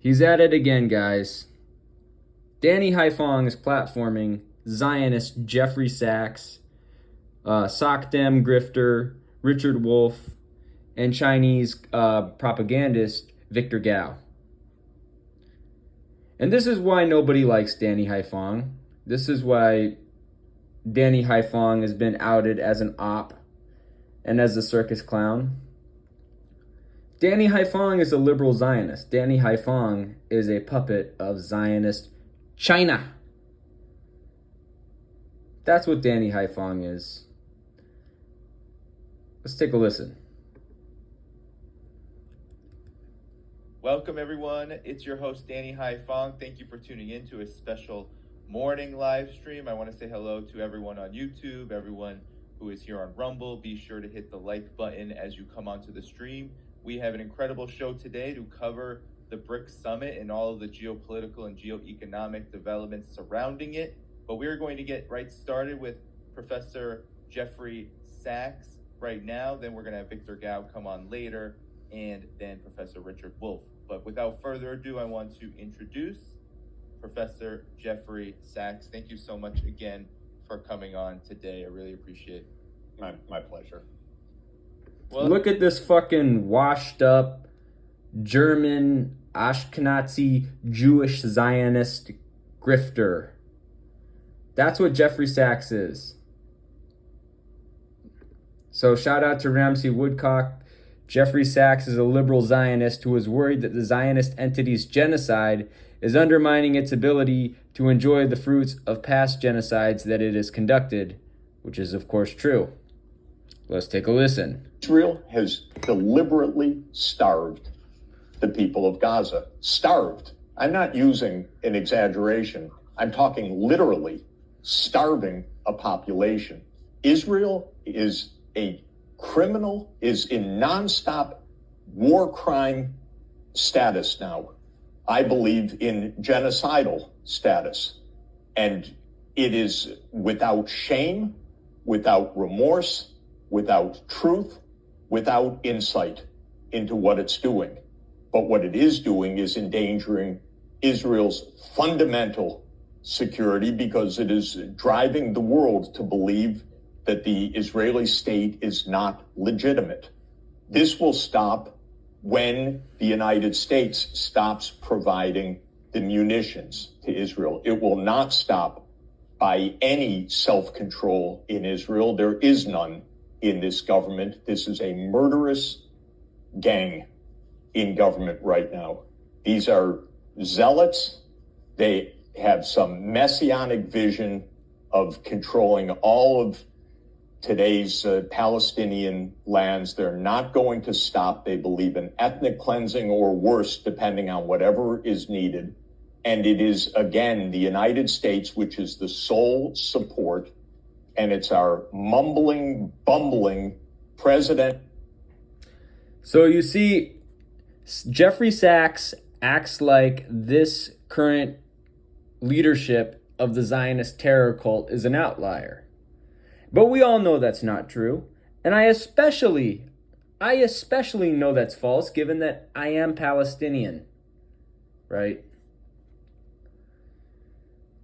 He's at it again, guys. Danny Haifong is platforming Zionist Jeffrey Sachs, Sokdem grifter Richard Wolff, and Chinese propagandist Victor Gao. And this is why nobody likes Danny Haifong. This is why Danny Haifong has been outed as an op and as a circus clown. Danny Haifong is a liberal Zionist. Danny Haifong is a puppet of Zionist China. That's what Danny Haifong is. Let's take a listen. Welcome, everyone. It's your host, Danny Haifong. Thank you for tuning in to a special morning live stream. I want to say hello to everyone on YouTube, everyone who is here on Rumble. Be sure to hit the like button as you come onto the stream. We have an incredible show today to cover the BRICS Summit and all of the geopolitical and geoeconomic developments surrounding it. But we're going to get right started with Professor Jeffrey Sachs right now. Then we're going to have Victor Gao come on later, and then Professor Richard Wolff. But without further ado, I want to introduce Professor Jeffrey Sachs. Thank you so much again for coming on today. I really appreciate it. My pleasure. Well, look at this fucking washed up German Ashkenazi Jewish Zionist grifter. That's what Jeffrey Sachs is. So shout out to Ramsey Woodcock. Jeffrey Sachs is a liberal Zionist who is worried that the Zionist entity's genocide is undermining its ability to enjoy the fruits of past genocides that it has conducted, which is of course true. Let's take a listen. Israel has deliberately starved the people of Gaza. Starved. I'm not using an exaggeration. I'm talking literally starving a population. Israel is a criminal, is in nonstop war crime status now. I believe in genocidal status. And it is without shame, without remorse, without truth, without insight into what it's doing. But what it is doing is endangering Israel's fundamental security, because it is driving the world to believe that the Israeli state is not legitimate. This will stop when the United States stops providing the munitions to Israel. It will not stop by any self-control in Israel. There is none in this government. This is a murderous gang in government right now. These are zealots. They have some messianic vision of controlling all of today's Palestinian lands. They're not going to stop. They believe in ethnic cleansing or worse, depending on whatever is needed. And it is, again, the United States, which is the sole support, and it's our mumbling, bumbling president. So you see, Jeffrey Sachs acts like this current leadership of the Zionist terror cult is an outlier. But we all know that's not true. And I especially know that's false, given that I am Palestinian, right?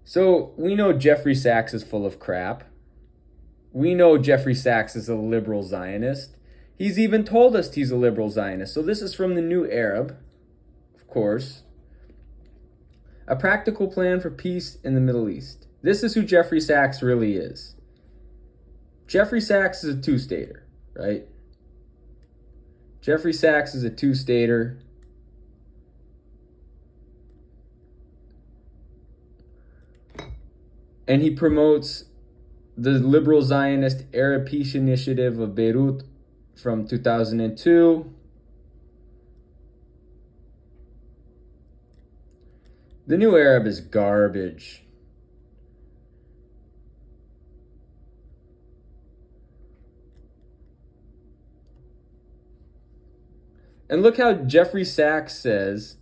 So we know Jeffrey Sachs is full of crap. We know Jeffrey Sachs is a liberal Zionist. He's even told us he's a liberal Zionist. So this is from the New Arab, of course. A practical plan for peace in the Middle East. This is who Jeffrey Sachs really is. Jeffrey Sachs is a two-stater, right? Jeffrey Sachs is a two-stater. And he promotes the liberal Zionist Arab Peace Initiative of Beirut from 2002. The New Arab is garbage. And look how Jeffrey Sachs says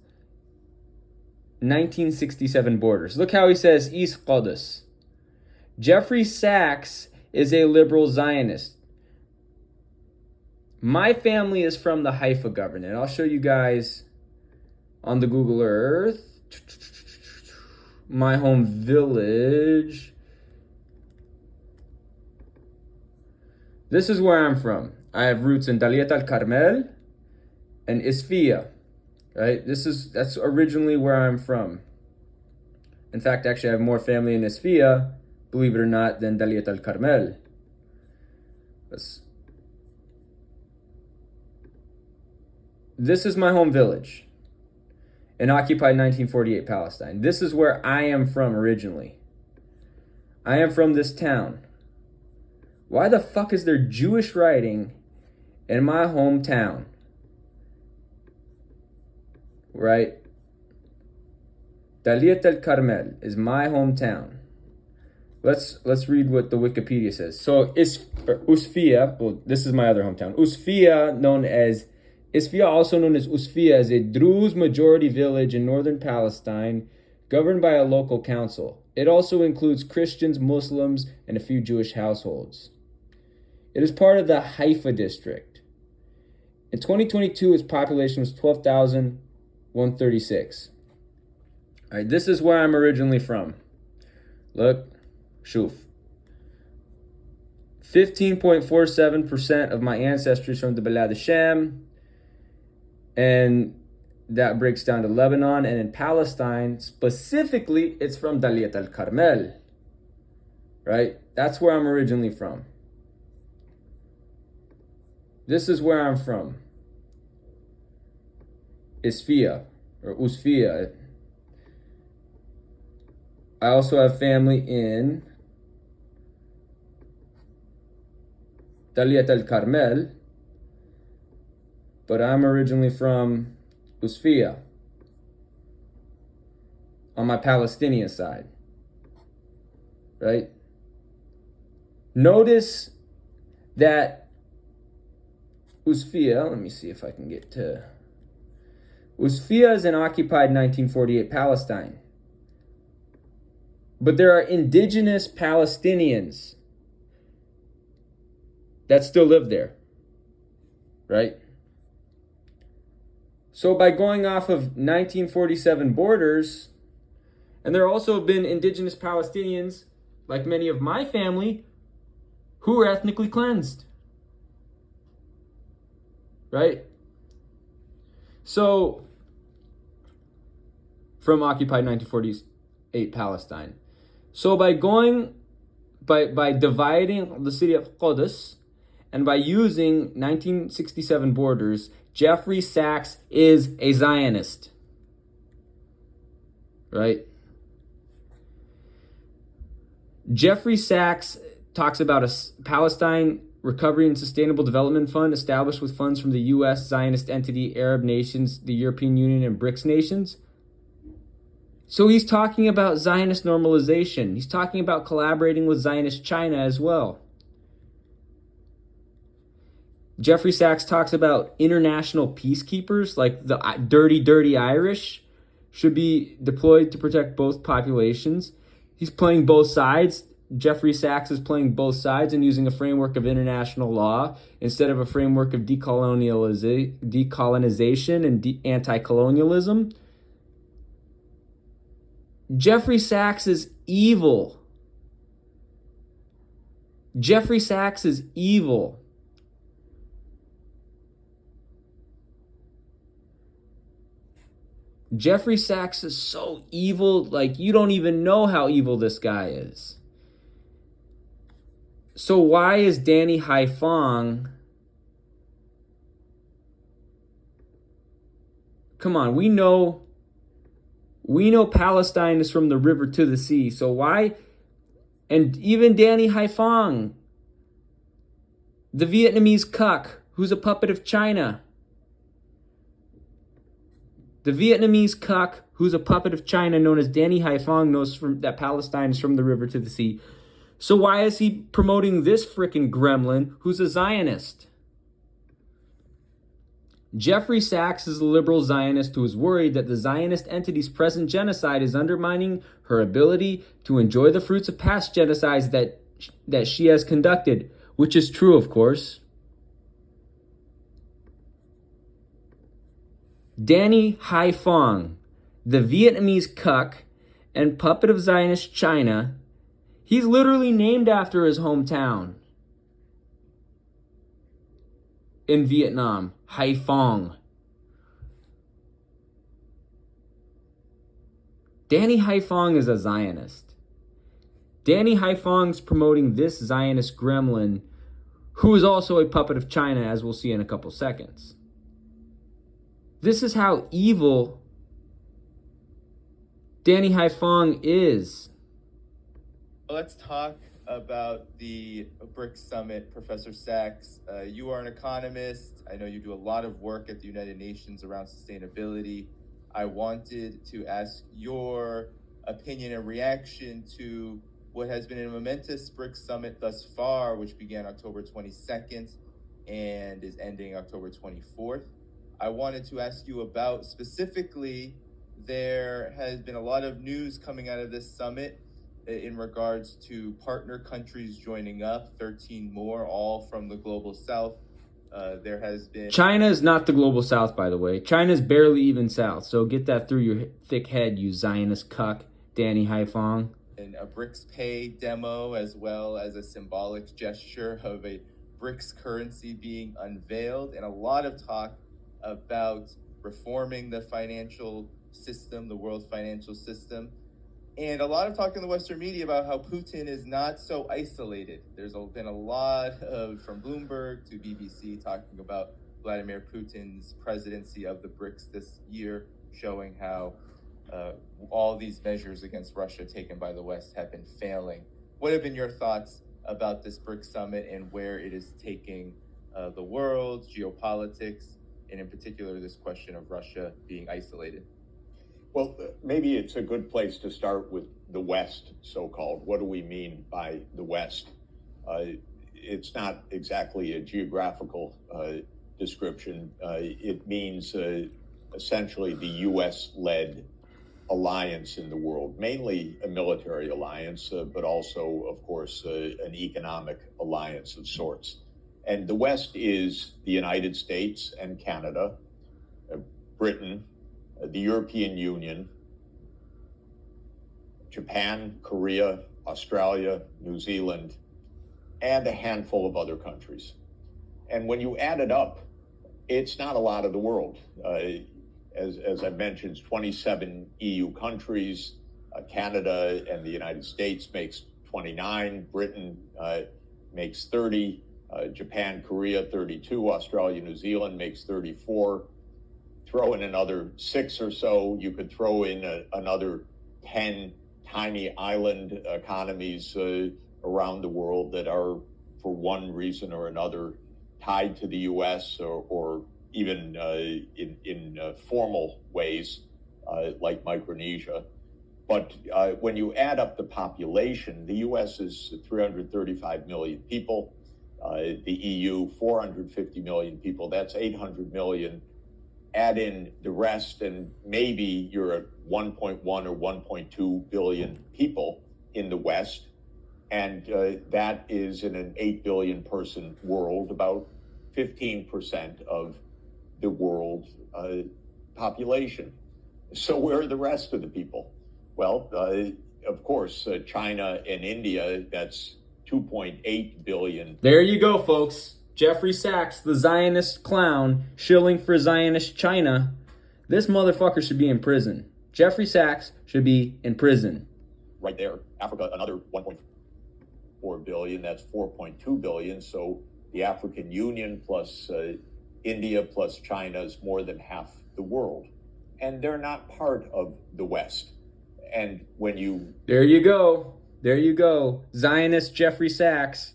1967 borders. Look how he says East Qudus. Jeffrey Sachs is a liberal Zionist. My family is from the Haifa Governorate. I'll show you guys on the Google Earth. My home village. This is where I'm from. I have roots in Daliat al-Carmel and Isfia, right? That's originally where I'm from. In fact, actually, I have more family in Isfia, believe it or not, than Daliat al-Carmel. This is my home village in occupied 1948 Palestine. This is where I am from originally. I am from this town. Why the fuck is there Jewish writing in my hometown? Right? Daliat al-Carmel is my hometown. Let's read what the Wikipedia says. So Usfia, well, this is my other hometown. Isfia, also known as Usfia, is a Druze majority village in northern Palestine, governed by a local council. It also includes Christians, Muslims, and a few Jewish households. It is part of the Haifa district. In 2022, its population was 12,136. All right, this is where I'm originally from. Look, shuf. 15.47% of my ancestry is from the Balad Hashem, and that breaks down to Lebanon. And in Palestine, specifically, it's from Daliat al-Carmel, right? That's where I'm originally from. This is where I'm from. Isfia, or Usfia. I also have family in Daliat al-Carmel, but I'm originally from Usfia on my Palestinian side, right? Notice that Usfia, let me see if I can get to... Usfia is in occupied 1948 Palestine. But there are indigenous Palestinians that still live there, right? So by going off of 1947 borders, and there also have been indigenous Palestinians, like many of my family, who were ethnically cleansed, right? So, from occupied 1948 Palestine. So by dividing the city of Qudus and by using 1967 borders, Jeffrey Sachs is a Zionist, right? Jeffrey Sachs talks about a Palestine Recovery and Sustainable Development Fund established with funds from the U.S., Zionist entity, Arab nations, the European Union, and BRICS nations. So he's talking about Zionist normalization. He's talking about collaborating with Zionist China as well. Jeffrey Sachs talks about international peacekeepers, like the dirty Irish, should be deployed to protect both populations. He's playing both sides. Jeffrey Sachs is playing both sides and using a framework of international law instead of a framework of decolonization and anti-colonialism. Jeffrey Sachs is evil. Jeffrey Sachs is evil. Jeffrey Sachs is so evil, like you don't even know how evil this guy is. So why is Danny Haifong... Come on, we know Palestine is from the river to the sea. So why? And even Danny Haifong, the Vietnamese cuck who's a puppet of China. The Vietnamese cuck who's a puppet of China, known as Danny Haifong, knows that Palestine is from the river to the sea. So why is he promoting this frickin' gremlin who's a Zionist? Jeffrey Sachs is a liberal Zionist who is worried that the Zionist entity's present genocide is undermining her ability to enjoy the fruits of past genocides that she has conducted, which is true, of course. Danny Haiphong, the Vietnamese cuck and puppet of Zionist China, he's literally named after his hometown in Vietnam, Haiphong. Danny Haiphong is a Zionist. Danny Haiphong's promoting this Zionist gremlin, who is also a puppet of China, as we'll see in a couple seconds. This is how evil Danny Haiphong is. Let's talk about the BRICS Summit. Professor Sachs, you are an economist. I know you do a lot of work at the United Nations around sustainability. I wanted to ask your opinion and reaction to what has been a momentous BRICS Summit thus far, which began October 22nd and is ending October 24th. I wanted to ask you about specifically, there has been a lot of news coming out of this summit in regards to partner countries joining up, 13 more, all from the global south. There has been... China is not the global south, by the way. China is barely even south, so get that through your thick head, you Zionist cuck, Danny Haiphong. And a BRICS Pay demo, as well as a symbolic gesture of a BRICS currency being unveiled, and a lot of talk about reforming the financial system, the world financial system. And a lot of talk in the Western media about how Putin is not so isolated. There's been a lot of, from Bloomberg to BBC, talking about Vladimir Putin's presidency of the BRICS this year, showing how all these measures against Russia taken by the West have been failing. What have been your thoughts about this BRICS summit and where it is taking the world, geopolitics, and in particular this question of Russia being isolated? Well, maybe it's a good place to start with the West, so-called. What do we mean by the West? It's not exactly a geographical description. It means essentially the U.S.-led alliance in the world, mainly a military alliance, but also, of course, an economic alliance of sorts. And the West is the United States and Canada, Britain, the European Union, Japan, Korea, Australia, New Zealand, and a handful of other countries. And when you add it up, it's not a lot of the world. As I mentioned, 27 EU countries, Canada and the United States makes 29, Britain makes 30, Japan, Korea, 32, Australia, New Zealand makes 34. Throw in another 6 or so, you could throw in another 10 tiny island economies around the world that are, for one reason or another, tied to the U.S. or even in formal ways, like Micronesia. But when you add up the population, the U.S. is 335 million people, the EU 450 million people, that's 800 million. Add in the rest, and maybe you're at 1.1 or 1.2 billion people in the West. And that is in an 8 billion person world, about 15% of the world population. So where are the rest of the people? Well, of course, China and India, that's 2.8 billion. There you go, folks. Jeffrey Sachs, the Zionist clown, shilling for Zionist China. This motherfucker should be in prison. Jeffrey Sachs should be in prison. Right there. Africa, another 1.4 billion. That's 4.2 billion. So the African Union plus India plus China is more than half the world. And they're not part of the West. And when you... There you go. There you go. Zionist Jeffrey Sachs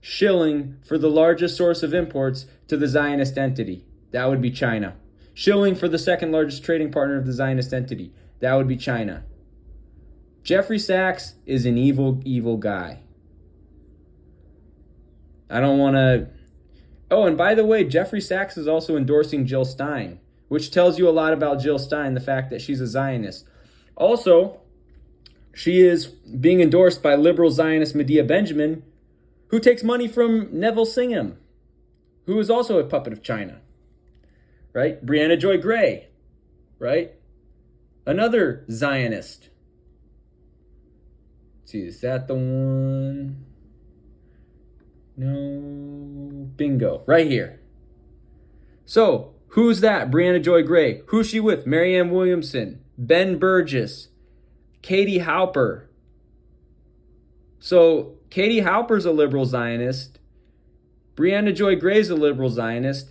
shilling for the largest source of imports to the Zionist entity. That would be China. Shilling for the second largest trading partner of the Zionist entity. That would be China. Jeffrey Sachs is an evil, evil guy. I don't want to... Oh, and by the way, Jeffrey Sachs is also endorsing Jill Stein, which tells you a lot about Jill Stein, the fact that she's a Zionist. Also, she is being endorsed by Liberal Zionist Medea Benjamin, who takes money from Neville Singham, who is also a puppet of China. Right? Brianna Joy Gray, right? Another Zionist. Let's see, is that the one? No. Bingo. Right here. So, who's that? Brianna Joy Gray. Who's she with? Marianne Williamson, Ben Burgess, Katie Halper. So, Katie Halper's a liberal Zionist. Brianna Joy Gray's a liberal Zionist.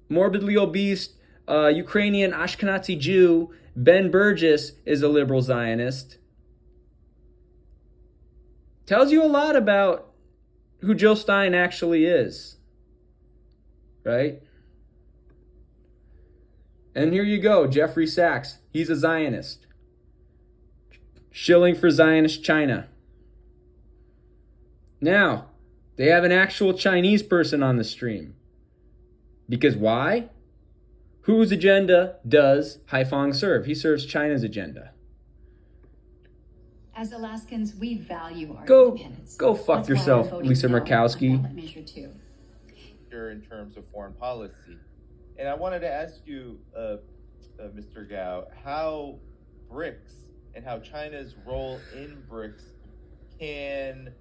Morbidly obese Ukrainian Ashkenazi Jew Ben Burgess is a liberal Zionist. Tells you a lot about who Jill Stein actually is. Right? And here you go, Jeffrey Sachs. He's a Zionist. Shilling for Zionist China. Now, they have an actual Chinese person on the stream. Because why? Whose agenda does Haifong serve? He serves China's agenda. As Alaskans, we value our independence. Go fuck That's why yourself, I'm voting Lisa no on Murkowski. ballot measure 2. In terms of foreign policy. And I wanted to ask you, Mr. Gao, how BRICS and how China's role in BRICS can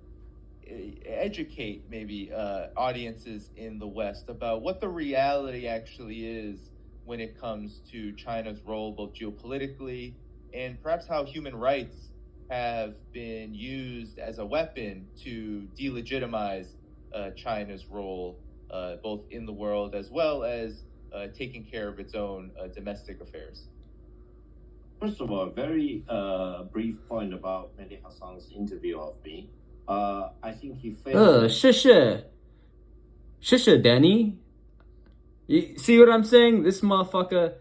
educate maybe audiences in the West about what the reality actually is when it comes to China's role both geopolitically and perhaps how human rights have been used as a weapon to delegitimize China's role both in the world as well as taking care of its own domestic affairs. First of all, a very brief point about Mehdi Hassan's interview of me. I think he failed. 谢谢 Danny. You see what I'm saying? This motherfucker,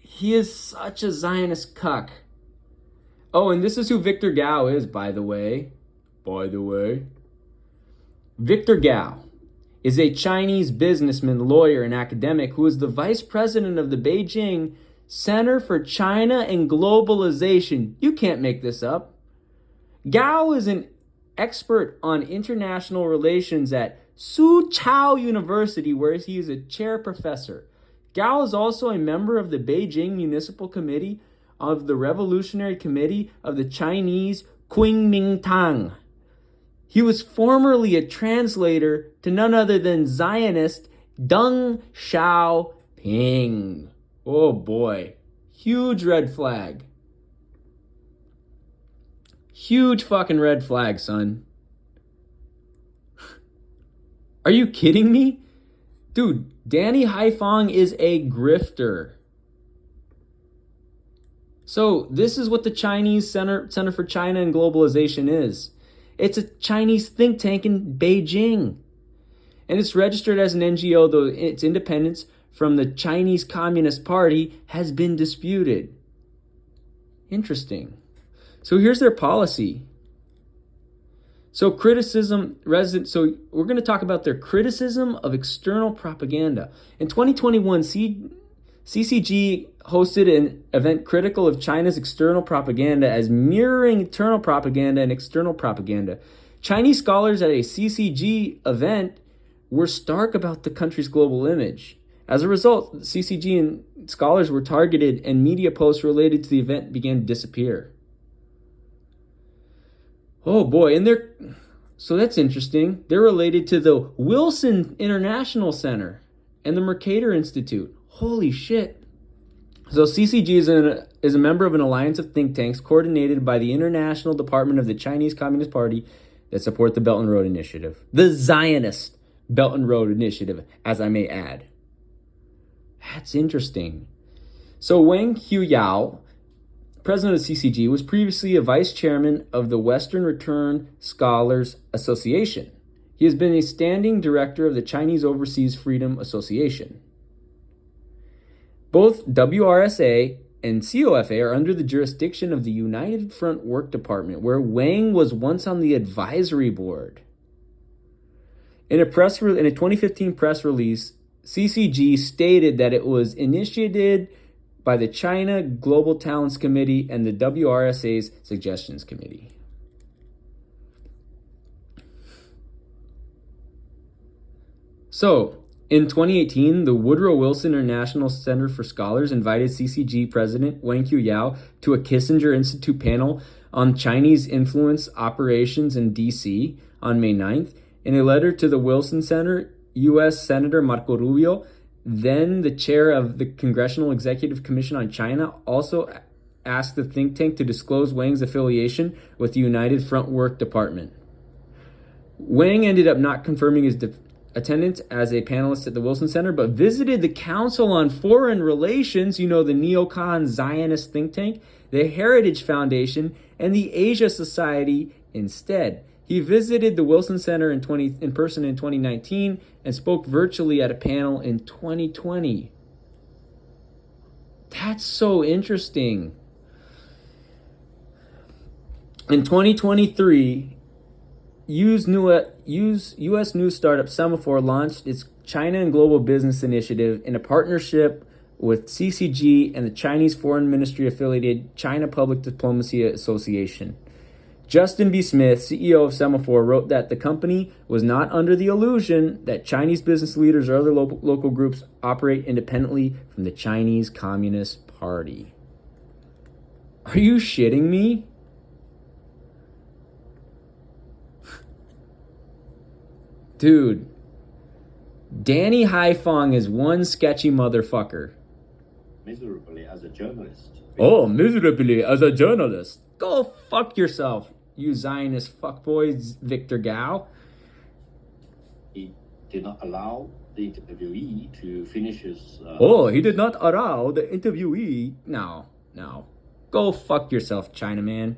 he is such a Zionist cuck. Oh, and this is who Victor Gao is, by the way. Victor Gao is a Chinese businessman, lawyer, and academic who is the vice president of the Beijing Center for China and Globalization. You can't make this up. Gao is an expert on international relations at Soochow University, where he is a chair professor. Gao is also a member of the Beijing Municipal Committee of the Revolutionary Committee of the Chinese Kuomintang. He was formerly a translator to none other than Zionist Deng Xiaoping. Oh boy. Huge red flag. Huge fucking red flag, son. Are you kidding me? Dude, Danny Haifong is a grifter. So this is what the Chinese Center for China and Globalization is. It's a Chinese think tank in Beijing. And it's registered as an NGO, though its independence from the Chinese Communist Party has been disputed. Interesting. So here's their policy. So we're going to talk about their criticism of external propaganda. In 2021, CCG hosted an event critical of China's external propaganda as mirroring internal propaganda and external propaganda. Chinese scholars at a CCG event were stark about the country's global image. As a result, CCG and scholars were targeted and media posts related to the event began to disappear. Oh boy, so that's interesting. They're related to the Wilson International Center and the Mercator Institute. Holy shit. So CCG is a member of an alliance of think tanks coordinated by the International Department of the Chinese Communist Party that support the Belt and Road Initiative. The Zionist Belt and Road Initiative, as I may add. That's interesting. So Wang Huyao, president of CCG, was previously a vice chairman of the Western Return Scholars Association. He has been a standing director of the Chinese Overseas Freedom Association. Both WRSA and COFA are under the jurisdiction of the United Front Work Department, where Wang was once on the advisory board. In a 2015 press release, CCG stated that it was initiated by the China Global Talents Committee and the WRSA's Suggestions Committee. So, In 2018, the Woodrow Wilson International Center for Scholars invited CCG President Wang Qiyao to a Kissinger Institute panel on Chinese influence operations in D.C. on May 9th. In a letter to the Wilson Center, U.S. Senator Marco Rubio, then the chair of the Congressional Executive Commission on China, also asked the think tank to disclose Wang's affiliation with the United Front Work Department. Wang ended up not confirming his attendance as a panelist at the Wilson Center, but visited the Council on Foreign Relations, the neocon Zionist think tank, the Heritage Foundation, and the Asia Society instead. He visited the Wilson Center in person in 2019 and spoke virtually at a panel in 2020. That's so interesting. In 2023, U.S. news startup Semaphore launched its China and Global Business Initiative in a partnership with CCG and the Chinese Foreign Ministry affiliated China Public Diplomacy Association. Justin B. Smith, CEO of Semaphore, wrote that the company was not under the illusion that Chinese business leaders or other local groups operate independently from the Chinese Communist Party. Are you shitting me? Dude, Danny Haifong is one sketchy motherfucker. Miserably as a journalist. Oh, miserably as a journalist. Go fuck yourself, you Zionist fuckboys, Victor Gao. He did not allow the interviewee to finish his... He did not allow the interviewee... No. Go fuck yourself, Chinaman.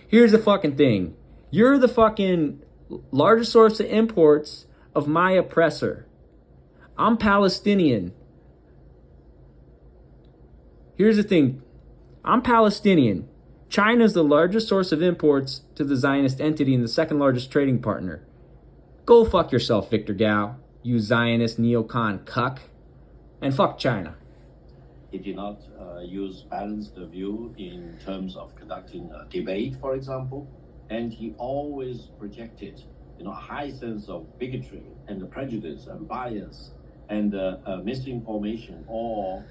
Here's the fucking thing. You're the fucking largest source of imports of my oppressor. I'm Palestinian. Here's the thing. I'm Palestinian. China's the largest source of imports to the Zionist entity and the second largest trading partner. Go fuck yourself, Victor Gao, you Zionist neocon cuck. And fuck China. He did not use balanced view in terms of conducting a debate, for example. And he always projected, a high sense of bigotry and prejudice and bias and misinformation or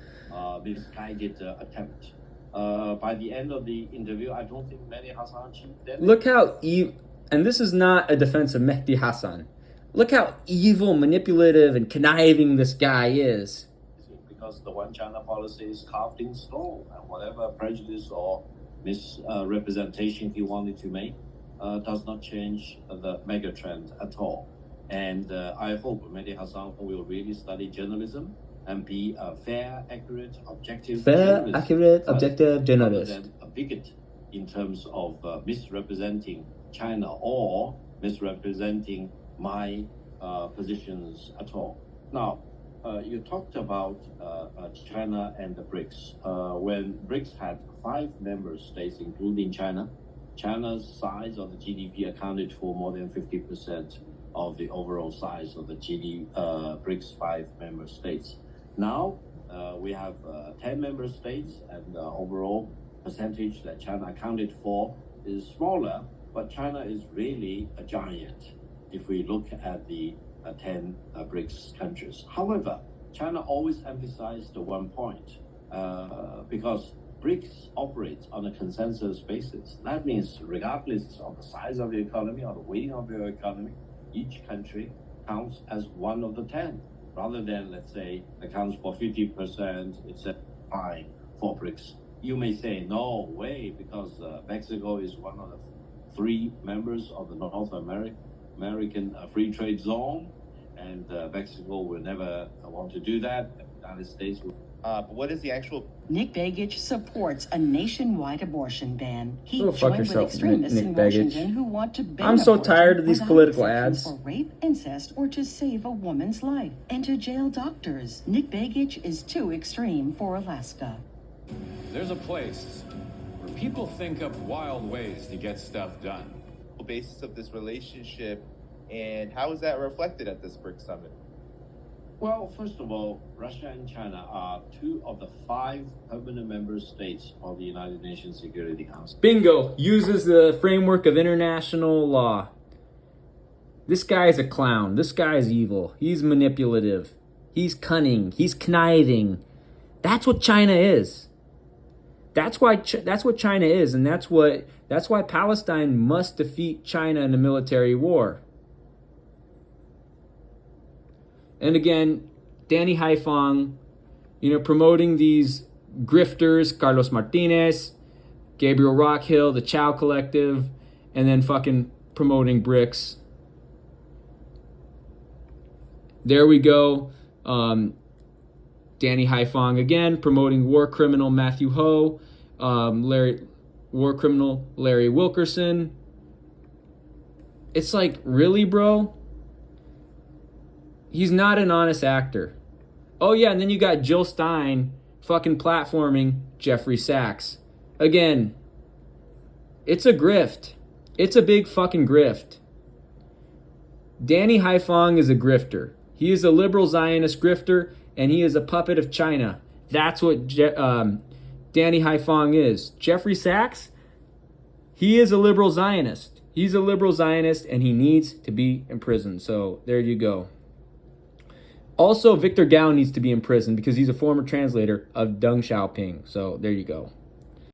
misguided attempt. By the end of the interview, I don't think Mehdi Hassan achieved that. Look how and this is not a defense of Mehdi Hassan. Look how evil, manipulative, and conniving this guy is. Because the one China policy is carved in stone, and whatever prejudice or misrepresentation he wanted to make does not change the mega trend at all. And I hope Mehdi Hassan will really study journalism and be a fair, accurate, objective journalist, rather than a bigot in terms of misrepresenting China or misrepresenting my positions at all. Now, you talked about China and the BRICS. When BRICS had 5 member states, including China, China's size of the GDP accounted for more than 50% of the overall size of the BRICS 5 member states. Now, we have 10 member states, and the overall percentage that China accounted for is smaller, but China is really a giant if we look at the 10 BRICS countries. However, China always emphasized the one point, because BRICS operates on a consensus basis. That means regardless of the size of your economy or the weighting of your economy, each country counts as one of the 10. Rather than, let's say, accounts for 50%, it's fine for BRICS. You may say, no way, because Mexico is one of the 3 members of the North American Free Trade Zone, and Mexico will never want to do that. The United States will. But what is the actual... Nick Begich supports a nationwide abortion ban. He Go fuck joined yourself, with extremists Nick in Begich. Washington who want to ban I'm so abortion tired of these without political exceptions ads. for rape, incest, or to save a woman's life, and to jail doctors. Nick Begich is too extreme for Alaska. There's a place where people think up wild ways to get stuff done. The basis of this relationship, and how is that reflected at this BRICS summit? Well, first of all, Russia and China are 2 of the 5 permanent member states of the United Nations Security Council. Bingo. Uses the framework of international law. This guy is a clown. This guy is evil. He's manipulative. He's cunning. He's conniving. That's what China is. That's what China is, and that's why Palestine must defeat China in a military war. And again, Danny Haifong, promoting these grifters, Carlos Martinez, Gabriel Rockhill, the Chow Collective, and then fucking promoting BRICS. There we go. Danny Haifong again promoting war criminal Matthew Ho, war criminal Larry Wilkerson. It's like, really, bro? He's not an honest actor. Oh yeah, and then you got Jill Stein fucking platforming Jeffrey Sachs. Again, it's a grift. It's a big fucking grift. Danny Haifong is a grifter. He is a liberal Zionist grifter, and he is a puppet of China. That's what Danny Haifong is. Jeffrey Sachs, he is a liberal Zionist. He's a liberal Zionist, and he needs to be imprisoned. So there you go. Also, Victor Gao needs to be imprisoned because he's a former translator of Deng Xiaoping. So there you go.